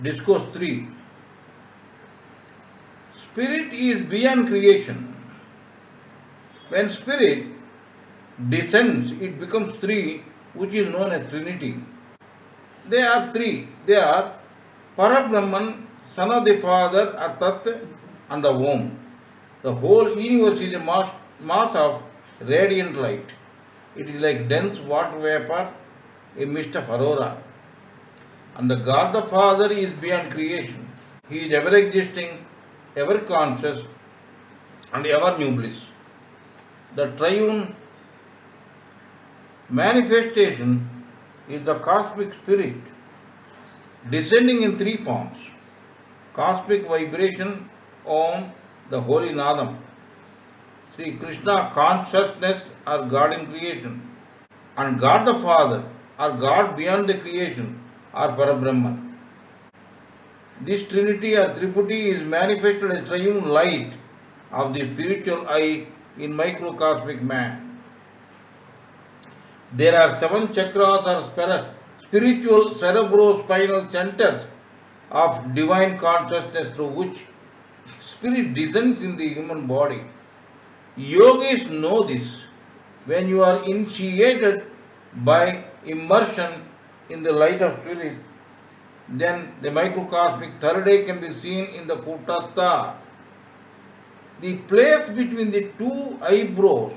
Discourse 3. Spirit is beyond creation. When spirit descends, it becomes three, which is known as Trinity. They are three. They are Parabrahman, Son of the Father, Artat, and the Om. The whole universe is a mass of radiant light. It is like dense water vapor, a mist of aurora. And the God the Father is beyond creation. He is ever existing, ever conscious, and ever new bliss. The triune manifestation is the cosmic spirit descending in three forms: cosmic vibration, Om, the holy Nadam, Sri Krishna consciousness or God in creation, and God the Father or God beyond the creation or Parabrahman. This Trinity or Tripurti is manifested as triune light of the spiritual eye in microcosmic man. There are seven chakras or spiritual cerebrospinal centers of divine consciousness through which spirit descends in the human body. Yogis know this. When you are initiated by immersion in the light of spirit, then the microcosmic third eye can be seen in the Kutastha. The place between the two eyebrows,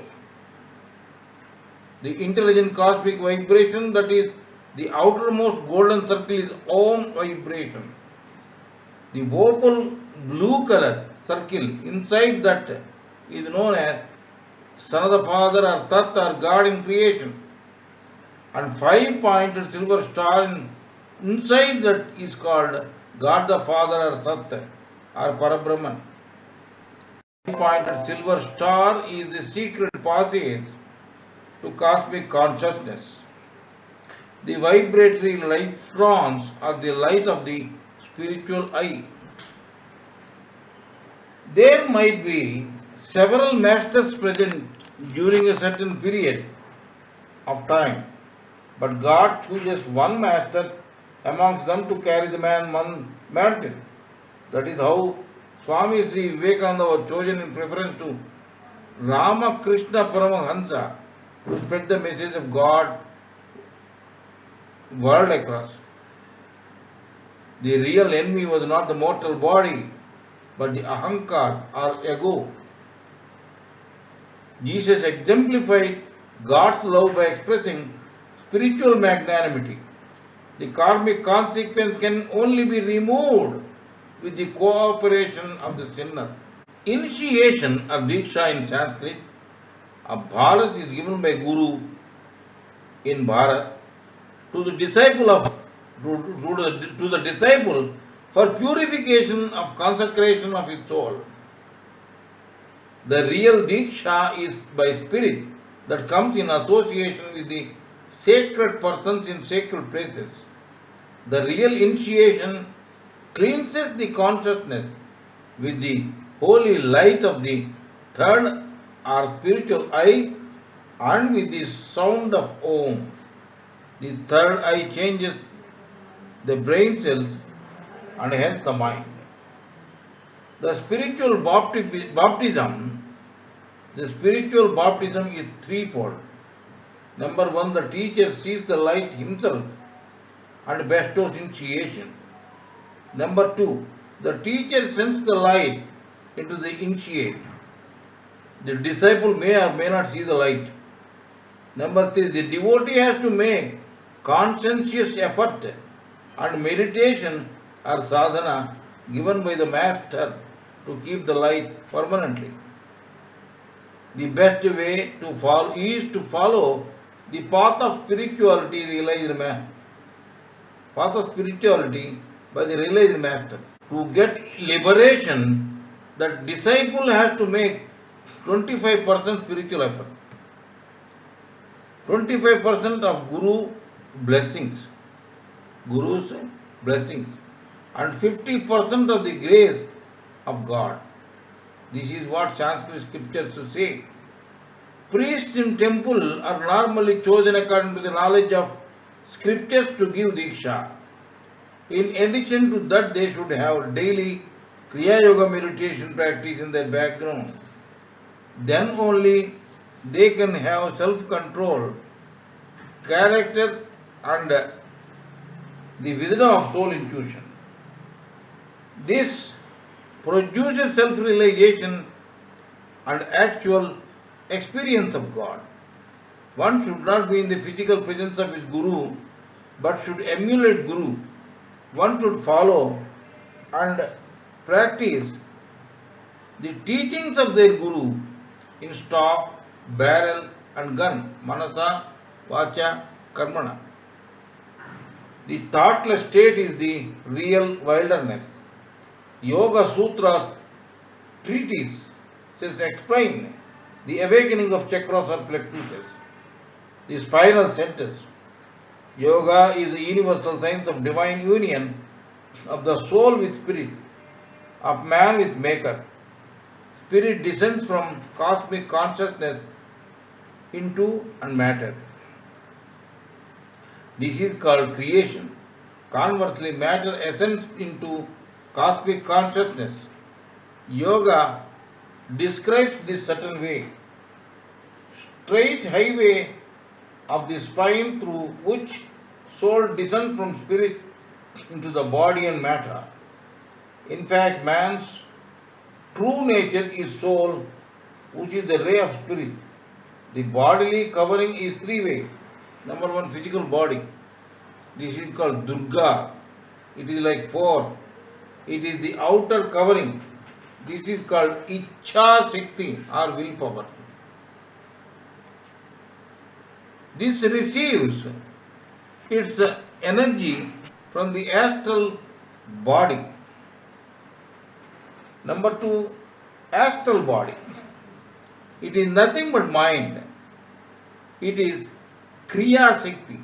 the intelligent cosmic vibration, that is the outermost golden circle, is Om vibration. The opal blue color circle inside that is known as Son of the Father or Tat or God in creation. And five-pointed silver star inside that is called God the Father or Sat or Parabrahman. Five-pointed silver star is the secret passage to cosmic consciousness. The vibratory electrons are the light of the spiritual eye. There might be several masters present during a certain period of time, but God chooses one master amongst them to carry the mantle. That is how Swami Sri Vivekananda was chosen in preference to Ramakrishna Paramahansa to spread the message of God world across. The real enemy was not the mortal body, but the ahankar or ego. Jesus exemplified God's love by expressing spiritual magnanimity. The karmic consequence can only be removed with the cooperation of the sinner. Initiation of Diksha in Sanskrit of Bharat is given by Guru in Bharat to the disciple to the disciple for purification of consecration of his soul. The real Diksha is by spirit that comes in association with the sacred persons in sacred places. The real initiation cleanses the consciousness with the holy light of the third or spiritual eye and with the sound of Om. The third eye changes the brain cells and hence the mind. The spiritual baptism is threefold. Number one, the teacher sees the light himself and bestows initiation. Number two, the teacher sends the light into the initiate. The disciple may or may not see the light. Number three, the devotee has to make conscientious effort and meditation or sadhana given by the master to keep the light permanently. The best way to follow is to follow the path of spirituality by the realized master. To get liberation, the disciple has to make 25% spiritual effort, 25% of Guru's blessings, and 50% of the grace of God. This is what Sanskrit scriptures say. Priests in temple are normally chosen according to the knowledge of scriptures to give Diksha. In addition to that, they should have daily Kriya Yoga meditation practice in their background. Then only they can have self-control, character, and the wisdom of soul intuition. This produces self-realization and actual experience of God. One should not be in the physical presence of his Guru, but should emulate Guru. One should follow and practice the teachings of their Guru in stock, barrel and gun, manasa, vacha, karmana. The thoughtless state is the real wilderness. Yoga Sutras treatise says explain the awakening of chakras or plexuses, the spinal centers. Yoga is the universal science of divine union of the soul with spirit, of man with maker. Spirit descends from cosmic consciousness into and matter. This is called creation. Conversely, matter ascends into cosmic consciousness. Yoga describes this certain way. Straight highway of the spine through which soul descends from spirit into the body and matter. In fact, man's true nature is soul, which is the ray of spirit. The bodily covering is three-way. Number one, physical body. This is called Durga. It is like four. It is the outer covering. This is called Ichha Shakti or willpower. This receives its energy from the astral body. Number two, astral body. It is nothing but mind. It is Kriya Shakti.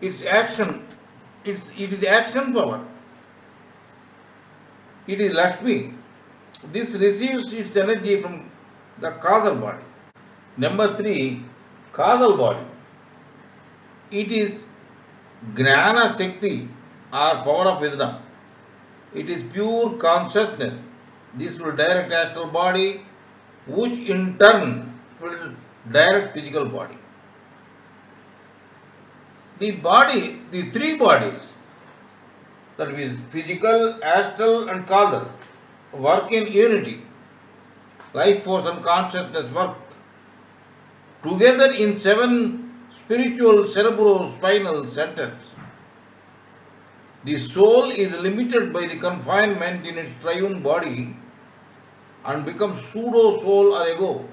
Its action, it is action power. It is Lakshmi. This receives its energy from the causal body. Number three, causal body. It is Gnana Shakti or power of wisdom. It is pure consciousness. This will direct astral body, which in turn will direct physical body. The body, the three bodies, that is physical, astral and causal, work in unity. Life force and consciousness work together in 7 spiritual cerebrospinal centers. The soul is limited by the confinement in its triune body and becomes pseudo soul or ego.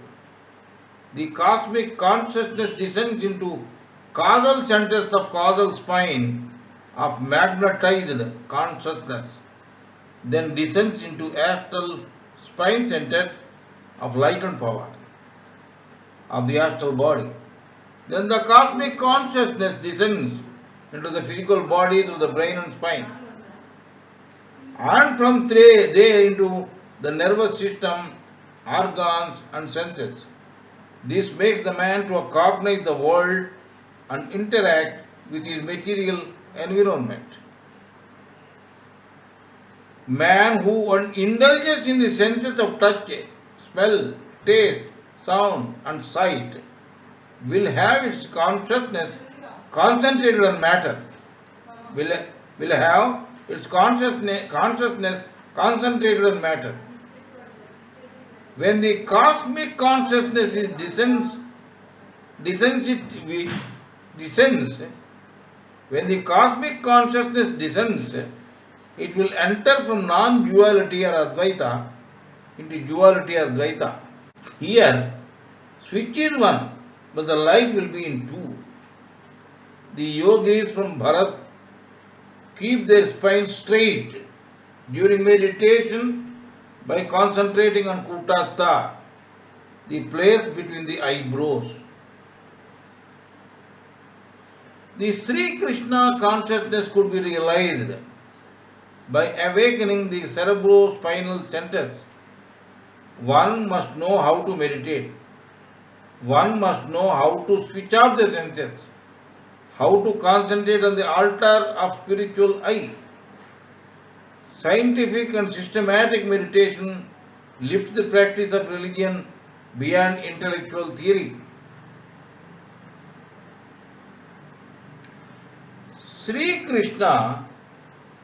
The cosmic consciousness descends into causal centers of causal spine of magnetized consciousness, then descends into astral spine centers of light and power of the astral body. Then the cosmic consciousness descends into the physical body through the brain and spine, and from there into the nervous system, organs and senses. This makes the man to cognize the world and interact with his material environment. Man who indulges in the senses of touch, smell, taste, sound and sight will have its consciousness concentrated on matter. Will have its consciousness concentrated on matter. When the cosmic consciousness descends, when the cosmic consciousness descends, it will enter from non-duality or Advaita into duality or Dvaita. Here, switch is one, but the light will be in two. The yogis from Bharat keep their spine straight during meditation by concentrating on Kutastha, the place between the eyebrows. The Sri Krishna consciousness could be realized by awakening the cerebrospinal centers. One must know how to meditate. One must know how to switch off the senses. how to concentrate on the altar of spiritual eye. Scientific and systematic meditation lifts the practice of religion beyond intellectual theory. Sri Krishna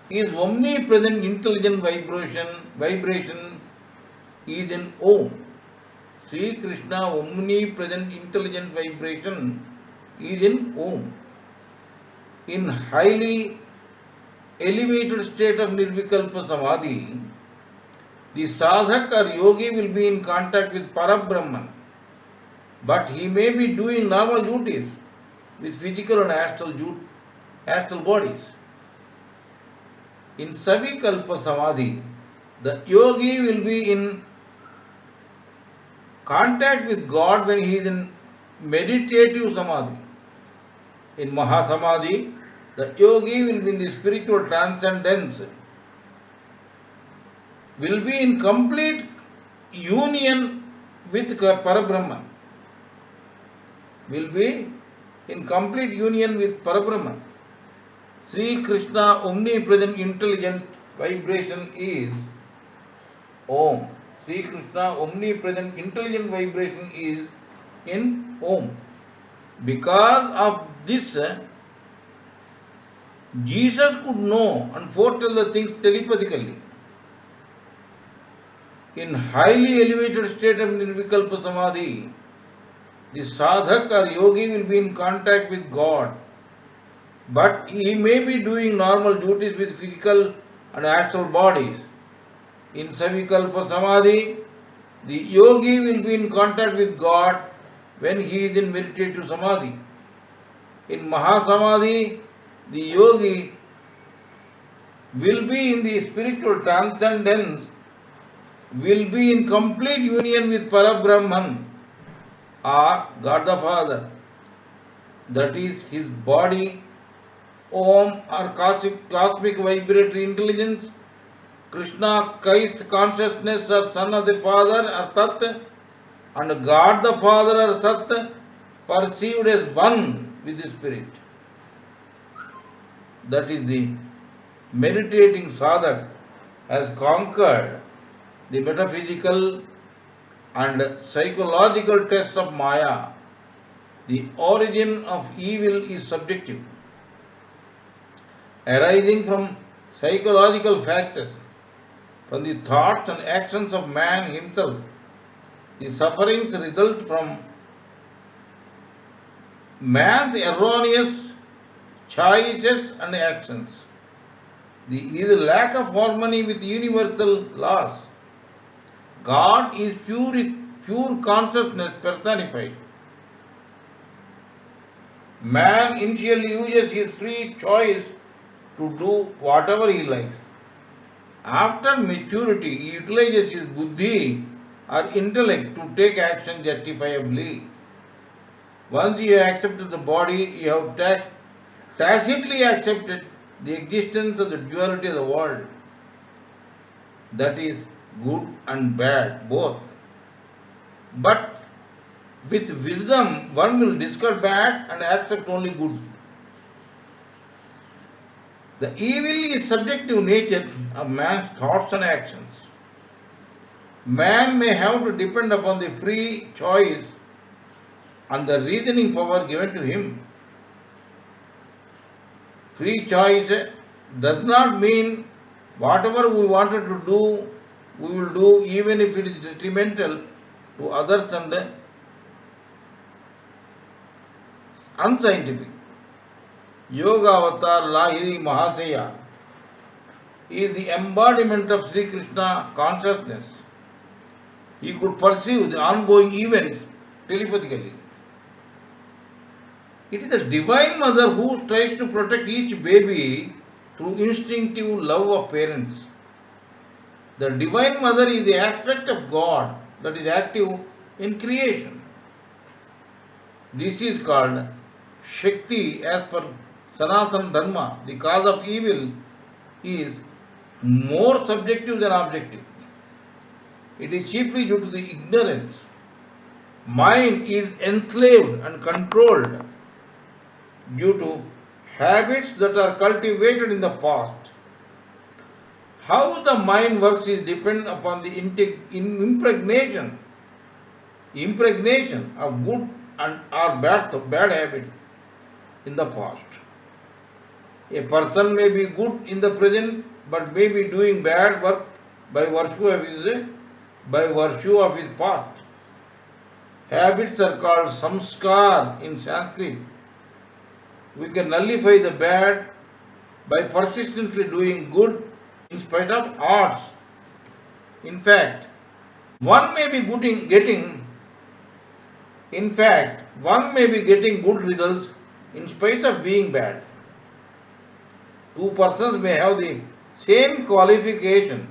is omnipresent intelligent vibration is in Om. Sri Krishna omnipresent intelligent vibration is in Om. In highly elevated state of Nirvikalpa Samadhi, the sadhak or yogi will be in contact with Parabrahman, but he may be doing normal duties with physical and astral bodies. In Savikalpa Samadhi, the yogi will be in contact with God when he is in meditative Samadhi. In Mahasamadhi, the yogi will be in the spiritual transcendence, will be in complete union with Parabrahman, will be in complete union with Parabrahman. Sri Krishna omnipresent intelligent vibration is Om. Sri Krishna omnipresent intelligent vibration is in Om. Because of this, Jesus could know and foretell the things telepathically. In highly elevated state of Nirvikalpa Samadhi, the sadhak or yogi will be in contact with God, but he may be doing normal duties with physical and astral bodies. In Savikalpa Samadhi, the yogi will be in contact with God when he is in meditative Samadhi. In Mahasamadhi, the yogi will be in the spiritual transcendence, will be in complete union with Parabrahman or God the Father. That is his body, Om or cosmic vibratory intelligence, Krishna, Christ consciousness or Son of the Father or Tat, and God the Father or Sat perceived as one with the Spirit. That is the meditating sadhak has conquered the metaphysical and psychological tests of Maya. The origin of evil is subjective, arising from psychological factors, from the thoughts and actions of man himself. The sufferings result from man's erroneous choices and actions. The lack of harmony with universal laws. God is pure consciousness personified. Man initially uses his free choice to do whatever he likes. After maturity, he utilizes his buddhi or intellect to take action justifiably. Once you have accepted the body, you have tacitly accepted the existence of the duality of the world. That is good and bad, both. But with wisdom, one will discard bad and accept only good. The evil is subjective nature of man's thoughts and actions. Man may have to depend upon the free choice and the reasoning power given to him. Free choice does not mean whatever we wanted to do, we will do even if it is detrimental to others and unscientific. Yoga Avatar Lahiri Mahasaya is the embodiment of Sri Krishna consciousness. He could perceive the ongoing events telepathically. It is the Divine Mother who tries to protect each baby through instinctive love of parents. The Divine Mother is the aspect of God that is active in creation. This is called Shakti as per Sanatana Dharma. The cause of evil is more subjective than objective. It is chiefly due to the ignorance. Mind is enslaved and controlled due to habits that are cultivated in the past. How the mind works is dependent upon the impregnation of good and or bad habits in the past. A person may be good in the present but may be doing bad work by virtue of his past. Habits are called samskar in Sanskrit. We can nullify the bad by persistently doing good in spite of odds. In fact, one may be getting good results in spite of being bad. Two persons may have the same qualification,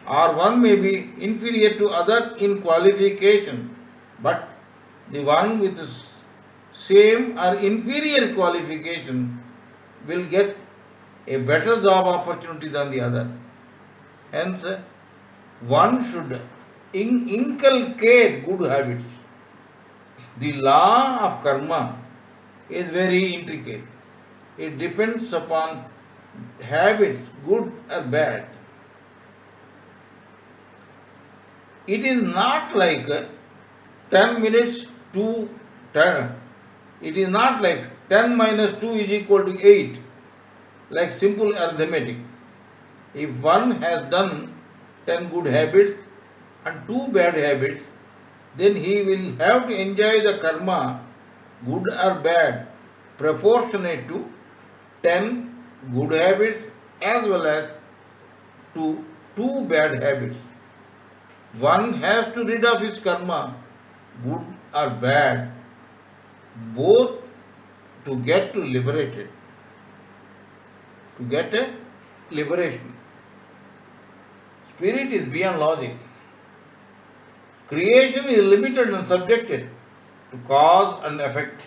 or one may be inferior to other in qualification, but the one with the same or inferior qualification will get a better job opportunity than the other. Hence, one should inculcate good habits. The law of karma is very intricate. It depends upon habits, good or bad. It is not like 10 minutes to 10. It is not like 10 minus 2 is equal to 8, like simple arithmetic. If one has done 10 good habits and 2 bad habits, then he will have to enjoy the karma, good or bad, proportionate to 10 good habits as well as to 2 bad habits. One has to rid of his karma, good or bad, both to get to liberated. To get a liberation. Spirit is beyond logic. Creation is limited and subjected to cause and effect.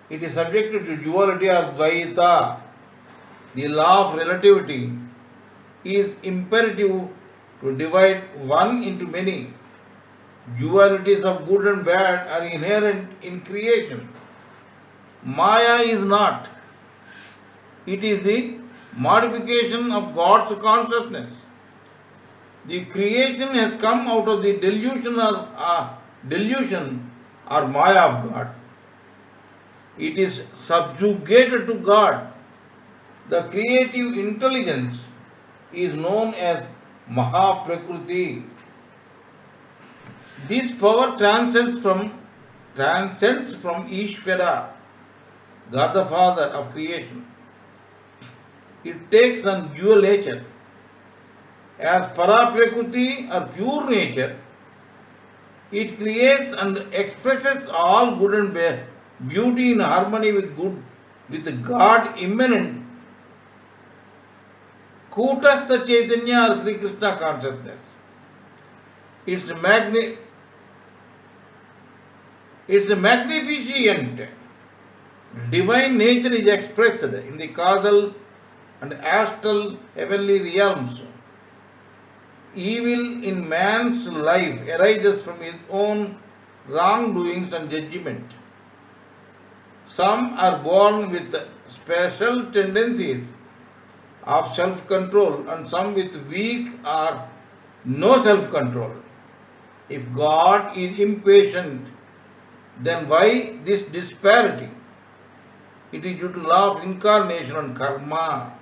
It is subjected to duality or dvaita. The law of relativity is imperative to divide one into many. Dualities of good and bad are inherent in creation. Maya is not. It is the modification of God's consciousness. The creation has come out of the delusion or Maya of God. It is subjugated to God. The creative intelligence is known as Mahaprakriti. This power transcends from Ishvara, God the Father of creation. It takes on dual nature. As Paraprakriti or pure nature, it creates and expresses all good and bad, beauty in harmony with God immanent. Kutastha Chaitanya or Sri Krishna consciousness. Its magnificent divine nature is expressed in the causal and astral heavenly realms. Evil in man's life arises from his own wrongdoings and judgment. Some are born with special tendencies of self-control and some with weak or no self-control. If God is impatient, then why this disparity? It is due to law of incarnation and karma.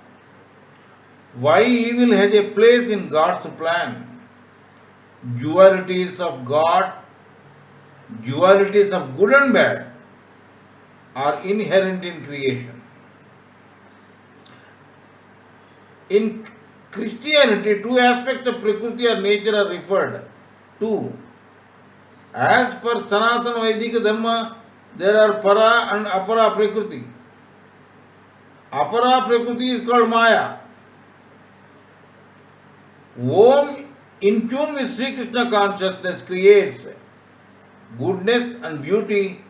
Why evil has a place in God's plan? Dualities of God, dualities of good and bad are inherent in creation. In Christianity, two aspects of Prakriti or nature are referred to. As per Sanatana Vaidika Dharma, there are Para and Apara Prakriti. Apara Prakriti is called Maya. Om in tune with Sri Krishna consciousness creates goodness and beauty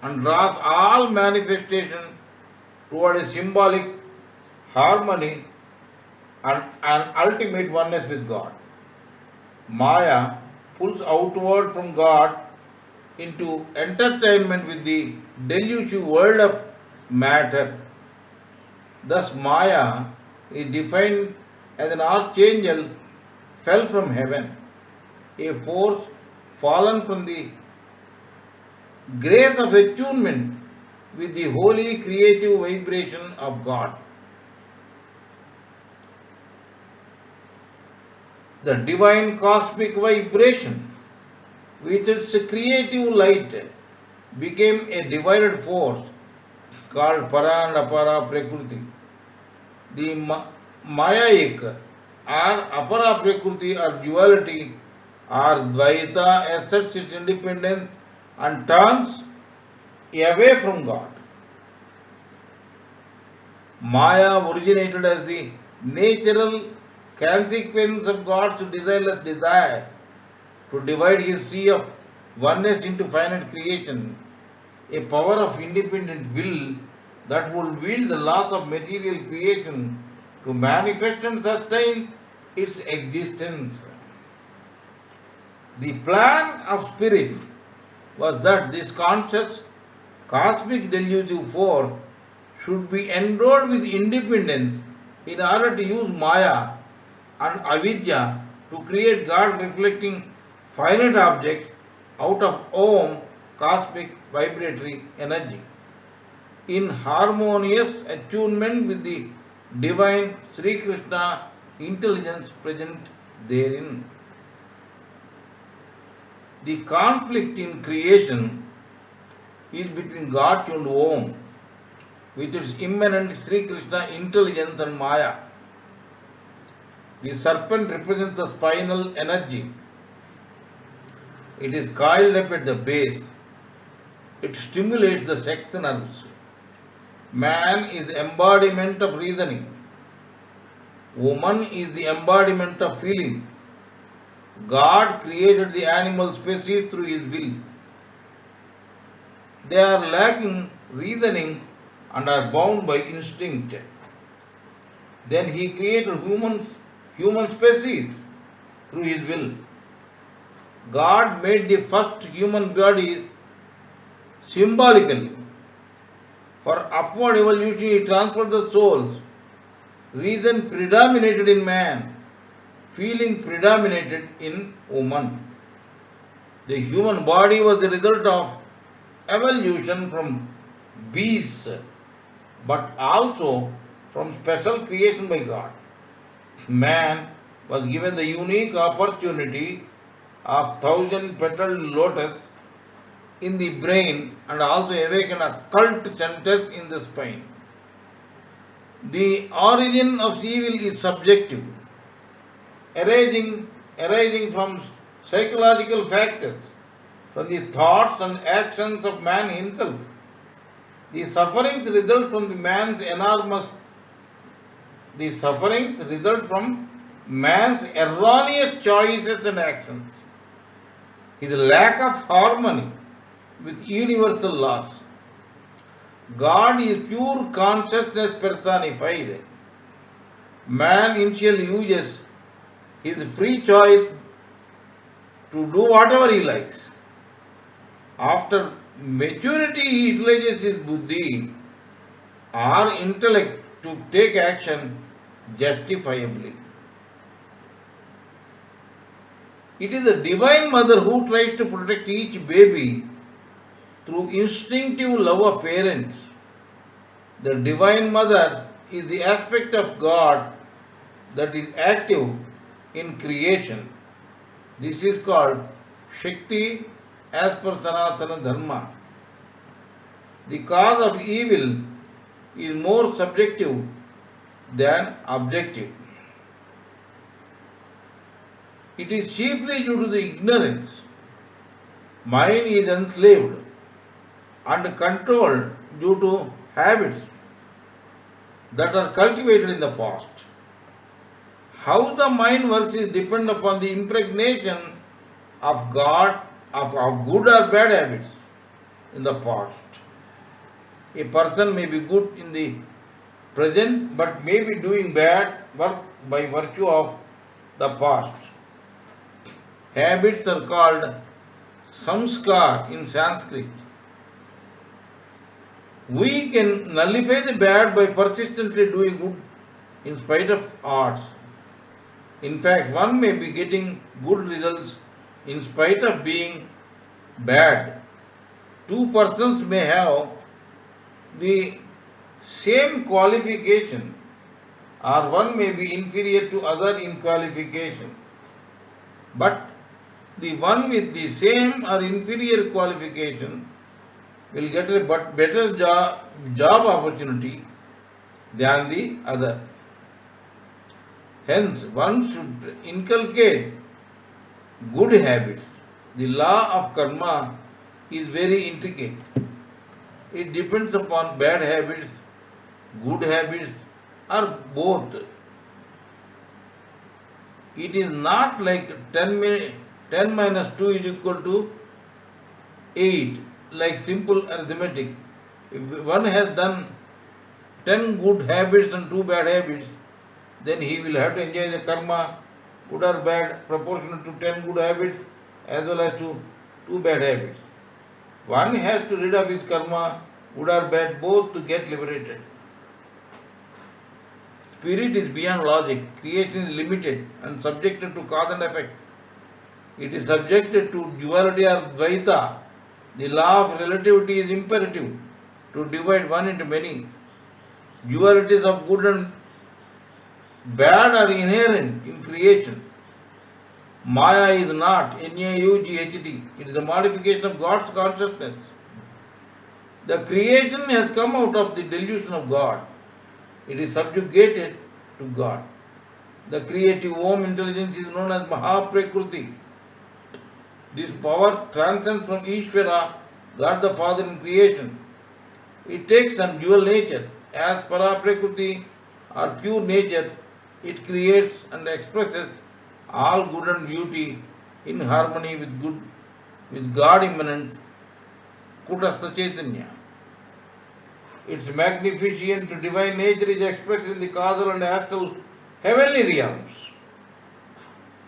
and draws all manifestation toward a symbolic harmony and an ultimate oneness with God. Maya pulls outward from God into entertainment with the delusive world of matter. Thus, Maya is defined as an archangel fell from heaven, a force fallen from the grace of attunement with the holy creative vibration of God. The divine cosmic vibration, with its creative light, became a divided force called Para and Apara Prakriti. The Mayaic or Apara Prakriti or duality or Dvaita asserts its independence and turns away from God. Maya originated as the natural consequence of God's desireless desire to divide his sea of oneness into finite creation, a power of independent will that would wield the laws of material creation to manifest and sustain its existence. The plan of spirit was that this conscious cosmic delusive force should be endowed with independence in order to use Maya and Avidya to create God reflecting finite objects out of Om cosmic vibratory energy in harmonious attunement with the divine Sri Krishna intelligence present therein. The conflict in creation is between God and Om with its immanent Sri Krishna intelligence and Maya. The serpent represents the spinal energy. It is coiled up at the base. It stimulates the sex nerves. Man is the embodiment of reasoning. Woman is the embodiment of feeling. God created the animal species through his will. They are lacking reasoning and are bound by instinct. Then he created human species through his will. God made the first human body symbolically. For upward evolution, he transferred the souls. Reason predominated in man, feeling predominated in woman. The human body was the result of evolution from beasts, but also from special creation by God. Man was given the unique opportunity of thousand-petaled lotus in the brain and also awaken occult centers in the spine. The origin of evil is subjective, arising from psychological factors, from the thoughts and actions of man himself. The sufferings result from man's erroneous choices and actions. His lack of harmony with universal laws. God is pure consciousness personified. Man initially uses his free choice to do whatever he likes. After maturity, he utilizes his buddhi or intellect to take action justifiably. It is the Divine Mother who tries to protect each baby through instinctive love of parents. The Divine Mother is the aspect of God that is active in creation. This is called Shakti as per Sanatana Dharma. The cause of evil is more subjective than objective. It is chiefly due to the ignorance. Mind is enslaved and controlled due to habits that are cultivated in the past. How the mind works is dependent upon the impregnation of God of good or bad habits in the past. A person may be good in the present but may be doing bad work by virtue of the past. Habits are called samskar in Sanskrit. We can nullify the bad by persistently doing good in spite of odds. In fact, one may be getting good results in spite of being bad. Two persons may have the same qualification, or one may be inferior to other in qualification. But the one with the same or inferior qualification will get a better job opportunity than the other. Hence, one should inculcate good habits. The law of karma is very intricate. It depends upon bad habits, good habits, or both. It is not like 10 minus 2 is equal to 8, like simple arithmetic. If one has done 10 good habits and 2 bad habits, then he will have to enjoy the karma, good or bad, proportional to 10 good habits as well as to 2 bad habits. One has to rid of his karma, good or bad, both to get liberated. Spirit is beyond logic. Creation is limited and subjected to cause and effect. It is subjected to duality or dvaita. The law of relativity is imperative to divide one into many. Dualities of good and bad are inherent in creation. Maya is not N-A-U-G-H-T. It is a modification of God's consciousness. The creation has come out of the delusion of God. It is subjugated to God. The creative Om intelligence is known as Mahaprakriti. This power transcends from Ishvara, God the Father in creation. It takes on dual nature. As Paraprakriti or pure nature, it creates and expresses all good and beauty in harmony with God immanent Kutastha Chaitanya. Its magnificent divine nature is expressed in the causal and astral heavenly realms.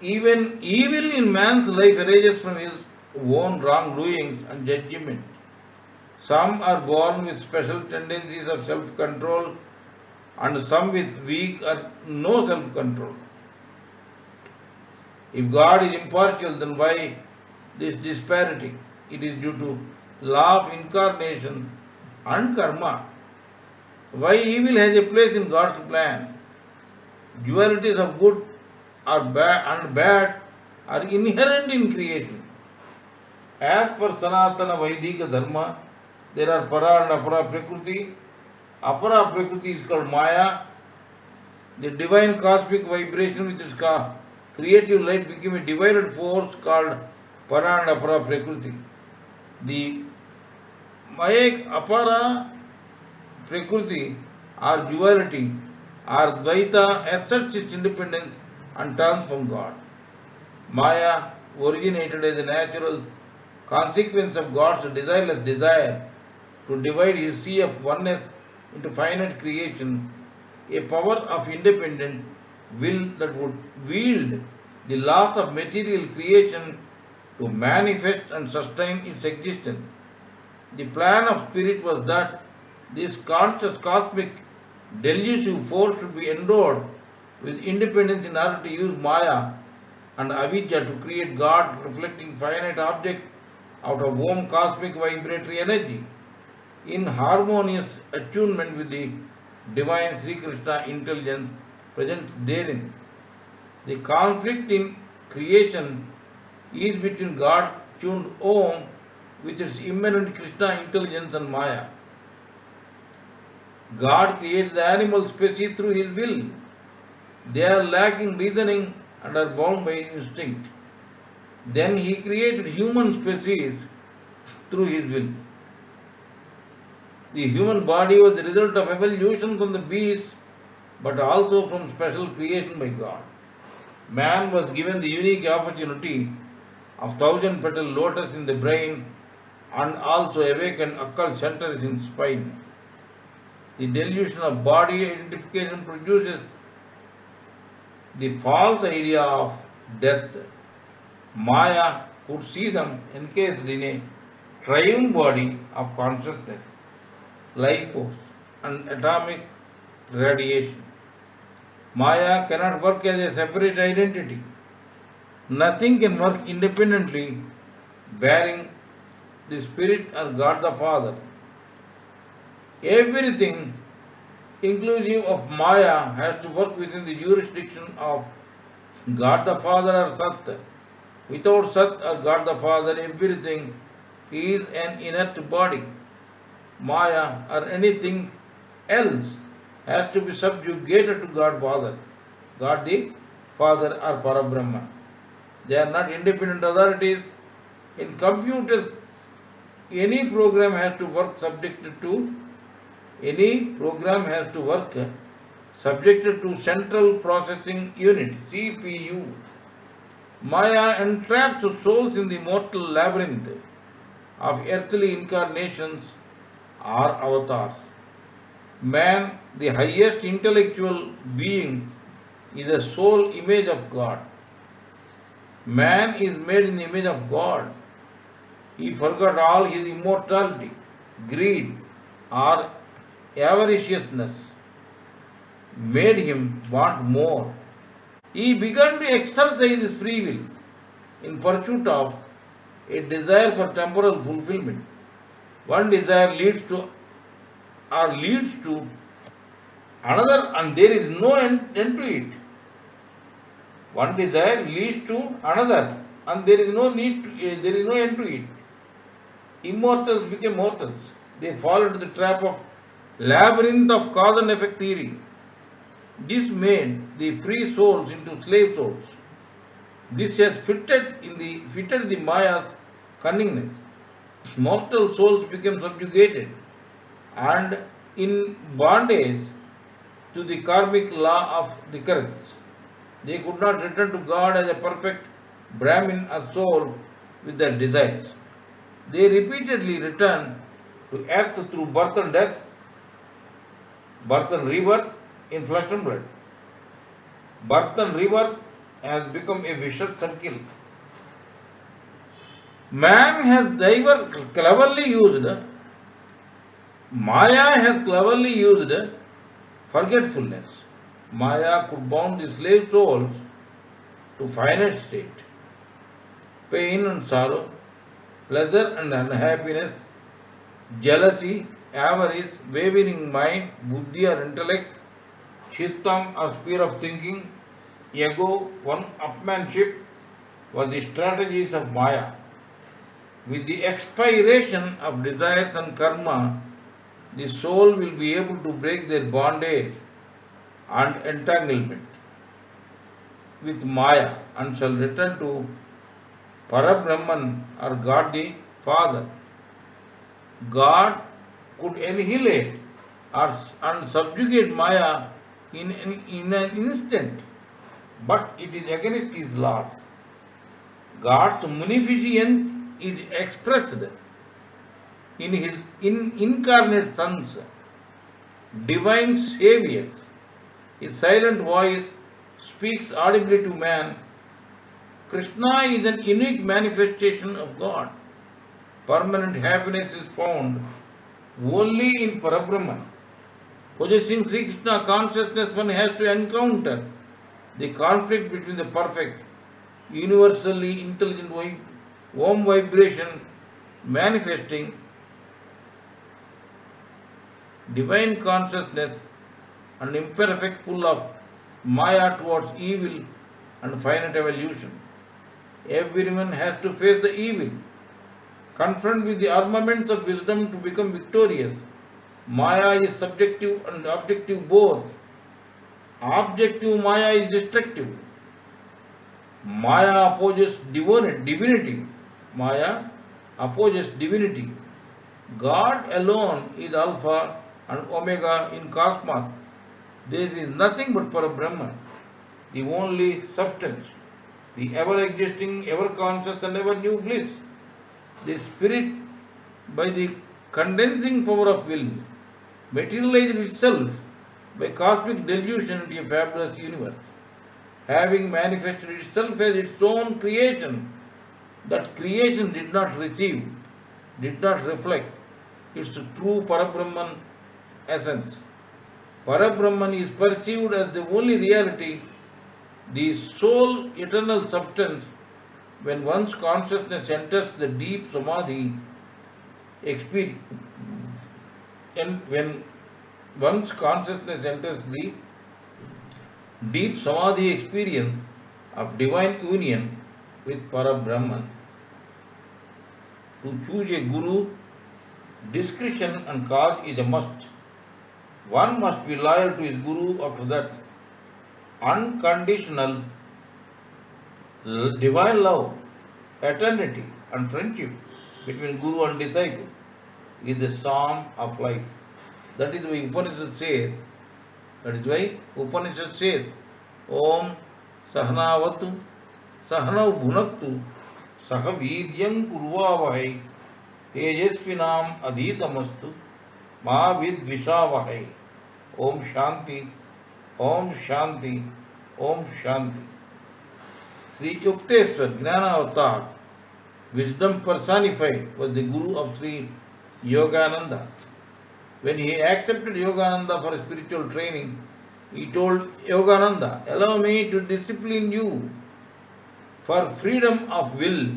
Even evil in man's life arises from his own wrongdoings and judgment. Some are born with special tendencies of self-control and some with weak or no self-control. If God is impartial, then why this disparity? It is due to law of incarnation and karma. Why evil has a place in God's plan? Dualities of good and bad are inherent in creation. As per Sanatana Vaidika Dharma, there are para and apara prakriti. Apara prakriti is called Maya. The divine cosmic vibration which is called creative light became a divided force called para and apara prakriti. The Maya apara prakriti or duality or dvaita asserts its independence and turns from God. Maya originated as a natural consequence of God's desireless desire to divide his sea of oneness into finite creation, a power of independent will that would wield the laws of material creation to manifest and sustain its existence. The plan of spirit was that this conscious cosmic delusive force should be endowed with independence in order to use Maya and Avidya to create God reflecting finite object out of Om cosmic vibratory energy in harmonious attunement with the divine Sri Krishna intelligence present therein. The conflict in creation is between God tuned Om with its immanent Krishna intelligence and Maya. God created the animal species through his will. They are lacking reasoning and are bound by instinct. Then he created human species through his will. The human body was the result of evolution from the beast, but also from special creation by God. Man was given the unique opportunity of thousand-petal lotus in the brain and also awakened occult centers in spine. The delusion of body identification produces the false idea of death. Maya could see them encased in a triune body of consciousness, life force, and atomic radiation. Maya cannot work as a separate identity. Nothing can work independently, bearing the Spirit or God the Father. Everything, inclusive of Maya, has to work within the jurisdiction of God the Father or Sat. Without Sat or God the Father, everything is an inert body. Maya or anything else has to be subjugated to God Father, God the Father or Parabrahman. They are not independent authorities. In computer, any program has to work subjected to Central Processing Unit, CPU. Maya entraps souls in the mortal labyrinth of earthly incarnations or avatars. Man, the highest intellectual being, is a sole image of God. Man is made in the image of God. He forgot all his immortality, greed, or avariciousness made him want more. He began to exercise his free will in pursuit of a desire for temporal fulfillment. One desire leads to another, and there is no end to it. One desire leads to another, and there is no end to it. Immortals became mortals. They fall into the trap of labyrinth of cause and effect theory. This made the free souls into slave souls. This has fitted the Maya's cunningness. Mortal souls became subjugated and in bondage to the karmic law of recurrence. They could not return to God as a perfect Brahmin or soul with their desires. They repeatedly returned to earth through birth and death, birth and rebirth in flesh and blood. Birth and rebirth has become a vicious circle. Man has Maya has cleverly used forgetfulness. Maya could bound the slave souls to finite state, pain and sorrow, pleasure and unhappiness, jealousy, avarice, wavering mind, buddhi or intellect, chittam or sphere of thinking, ego, one-upmanship were the strategies of Maya. With the expiration of desires and karma, the soul will be able to break their bondage and entanglement with Maya and shall return to Parabrahman or God the Father. God could annihilate and subjugate Maya in an instant, but it is against his laws. God's munificence is expressed in his incarnate sons, divine saviors. His silent voice speaks audibly to man. Krishna is an unique manifestation of God. Permanent happiness is found only in Parabrahman. Possessing Sri Krishna consciousness, one has to encounter the conflict between the perfect, universally intelligent Om vibration manifesting divine consciousness and imperfect pull of Maya towards evil and finite evolution. Everyone has to face the evil, confront with the armaments of wisdom to become victorious. Maya is subjective and objective both. Objective Maya is destructive. Maya opposes divinity. Maya opposes divinity. God alone is Alpha and Omega in cosmos. There is nothing but Parabrahman, the only substance, the ever-existing, ever-conscious and ever-new bliss. The Spirit, by the condensing power of will, materialized itself by cosmic delusion into a fabulous universe. Having manifested itself as its own creation, that creation did not receive, did not reflect its true Parabrahman essence. Parabrahman is perceived as the only reality, the sole eternal substance. When one's consciousness enters the deep samadhi experience, and when one's consciousness enters the deep samadhi experience of divine union with Parabrahman. To choose a guru, discretion and cause is a must. One must be loyal to his guru. After that, unconditional divine love, eternity and friendship between guru and disciple is the sum of life. That is why Upanishad says, Om Sahanavatu Sahanav Bhunaktu Sahaviryam Kurvavahai Tejasvinam Adhitamastu Ma Vidvishavahai. Om Shanti, Om Shanti, Om Shanti. Sri Yukteswar Jnana wisdom personified, was the guru of Sri Yogananda. When he accepted Yogananda for spiritual training, he told Yogananda, allow me to discipline you, for freedom of will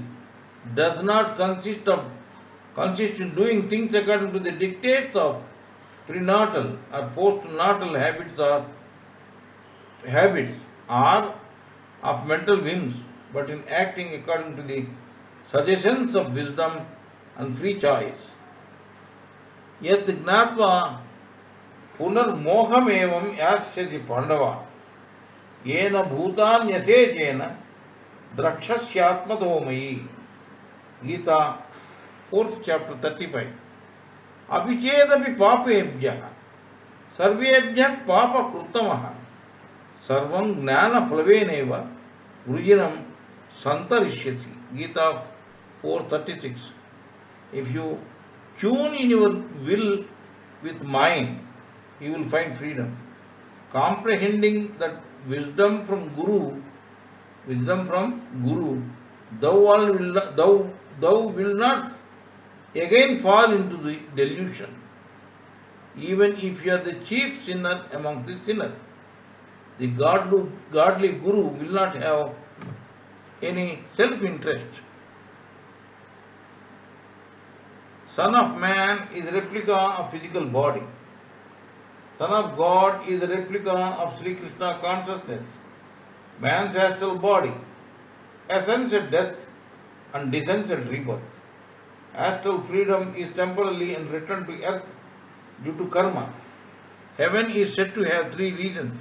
does not consist in doing things according to the dictates of prenatal or postnatal habits or of mental whims, but in acting according to the suggestions of wisdom and free choice. Yat gnatva punarmohamevam yasyati pandava yena bhutan yasechena drakshasyaatmadomayi. Gita, 4th chapter 35. Abhichedapi papebhyah sarvebhyah papa krutamaha sarvam gnana plaveneva vrujinam santarishyati. Gita 4:36. If you tune in your will with mind, you will find freedom. Comprehending that wisdom from Guru, thou will not again fall into the delusion, even if you are the chief sinner among the sinners. The godly Guru will not have any self-interest. Son of man is a replica of physical body. Son of God is a replica of Sri Krishna consciousness. Man's astral body ascends at death and descends at rebirth. Astral freedom is temporary and returned to earth due to karma. Heaven is said to have 3 regions.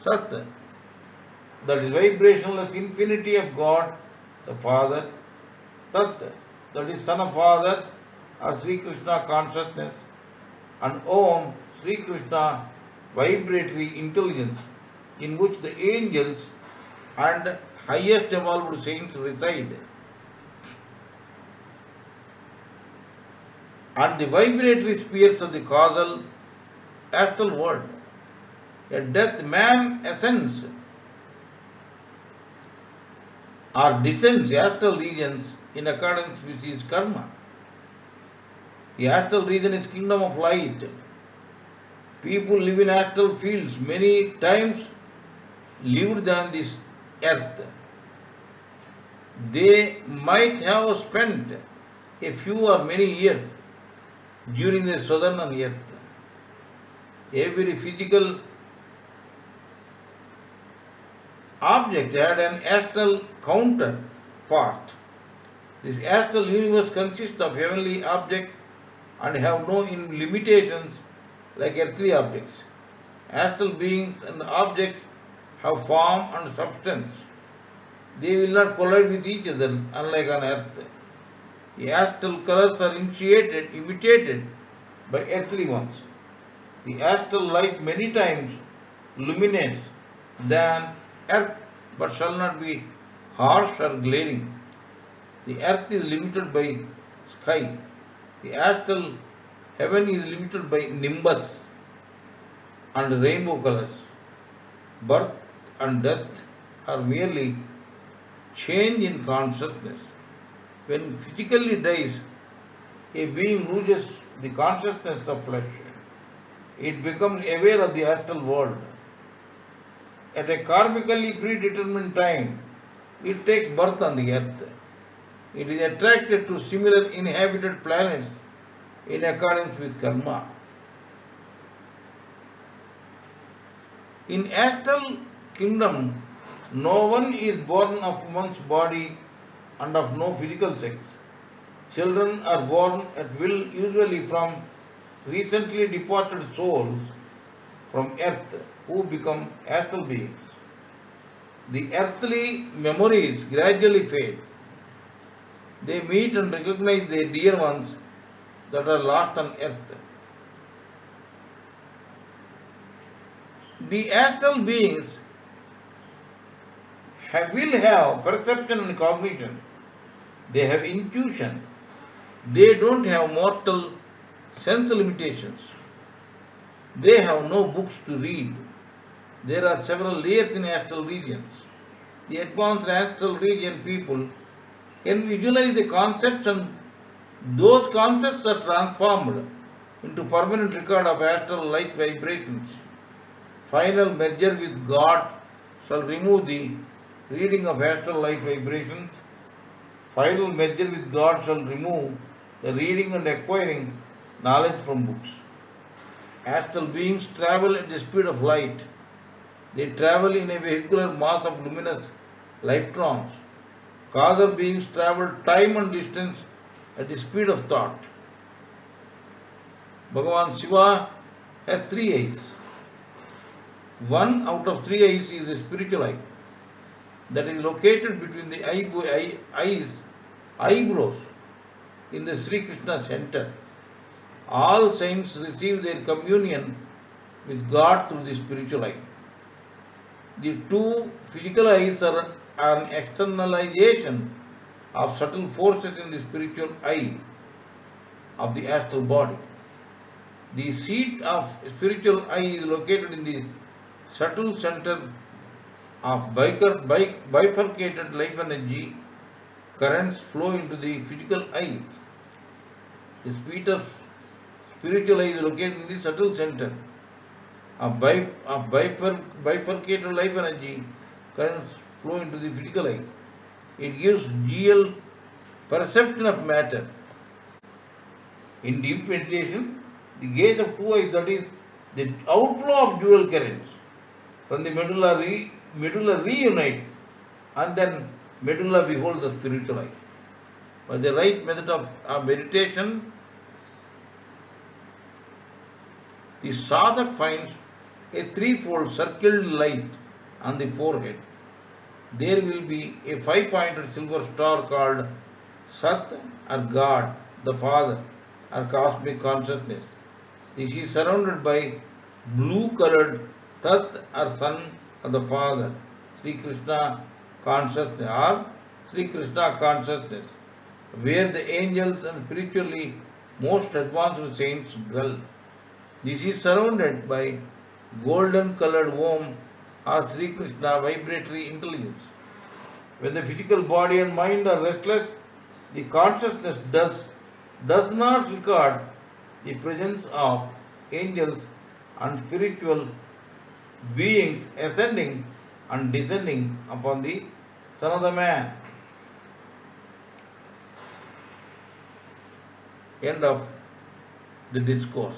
Sat, that is vibrationless infinity of God, the Father. Tat, that is Son of Father or Sri Krishna consciousness. And Om, Sri Krishna vibratory intelligence, in which the angels and highest evolved saints reside. And the vibratory spheres of the causal astral world. At death, man ascends or descends astral regions in accordance with his karma. The astral region is kingdom of light. People live in astral fields many times lived than this earth. They might have spent a few or many years during the southern earth. Every physical object had an astral counterpart. This astral universe consists of heavenly objects and have no limitations like earthly objects. Astral beings and objects have form and substance. They will not collide with each other, unlike on earth. The astral colors are imitated by earthly ones. The astral light many times luminous than earth, but shall not be harsh or glaring. The earth is limited by sky. The astral heaven is limited by nimbus and rainbow colors. Birth and death are merely change in consciousness. When physically dies, a being loses the consciousness of flesh. It becomes aware of the astral world. At a karmically predetermined time, it takes birth on the earth. It is attracted to similar inhabited planets in accordance with karma. In astral kingdom, no one is born of one's body and of no physical sex. Children are born at will, usually from recently departed souls from earth who become astral beings. The earthly memories gradually fade. They meet and recognize their dear ones that are lost on earth. The astral beings will have perception and cognition. They have intuition. They don't have mortal sense limitations. They have no books to read. There are several layers in astral regions. The advanced astral region people can visualize the concepts, and those concepts are transformed into permanent record of astral light vibrations. Final merger with God shall remove the reading of astral light vibrations. Final merger with God shall remove the reading and acquiring knowledge from books. Astral beings travel at the speed of light. They travel in a vehicular mass of luminous electrons. Causal beings travel time and distance at the speed of thought. Bhagavan Shiva has three eyes. One out of three eyes is a spiritual eye that is located between the eyebrows in the Sri Krishna center. All saints receive their communion with God through the spiritual eye. The two physical eyes are an externalization of subtle forces in the spiritual eye of the astral body. The seat of spiritual eye is located in the subtle center of bifurcated life energy. Currents flow into the physical eye. The seat of spiritual eye is located in the subtle center of bifurcated life energy. Currents flow into the physical eye. It gives real perception of matter. In deep meditation, the gaze of two eyes, that is, the outflow of dual currents from the medulla reunite, and then medulla beholds the spiritual eye. By the right method of meditation, the sadhak finds a threefold circled light on the forehead. There will be a five-pointed silver star called Sat or God, the Father, or cosmic consciousness. This is surrounded by blue-colored Tat or Son of the Father, Sri Krishna consciousness or Sri Krishna consciousness, where the angels and spiritually most advanced saints dwell. This is surrounded by golden colored Om or Sri Krishna vibratory intelligence. When the physical body and mind are restless, the consciousness does not record the presence of angels and spiritual beings ascending and descending upon the Son of the Man. End of the discourse.